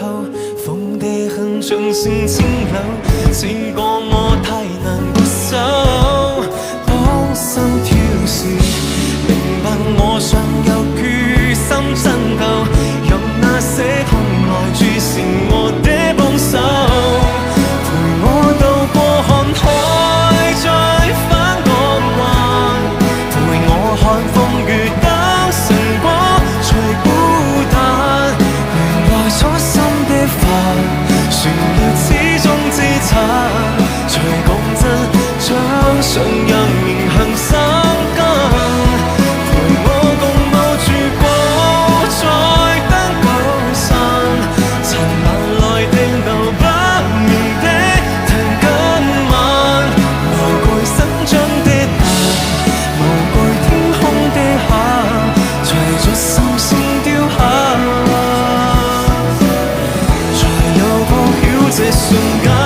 候，瘋得很像性清流，情過我太難接受，當心跳時，明白我尚有決心爭鬥，讓那些痛來駐成我的幫手，陪我渡過看海，再返港灣，陪我看風雨當成果，除孤單，原來初心的帆，旋律始終自殘，隨共振將上揚迎向生根，陪我共冒住火，再登高山，塵萬來定留不眠的藤根蔓，無懼生長的難，無懼天空的黑，隨着心聲雕刻，才有破曉這瞬間。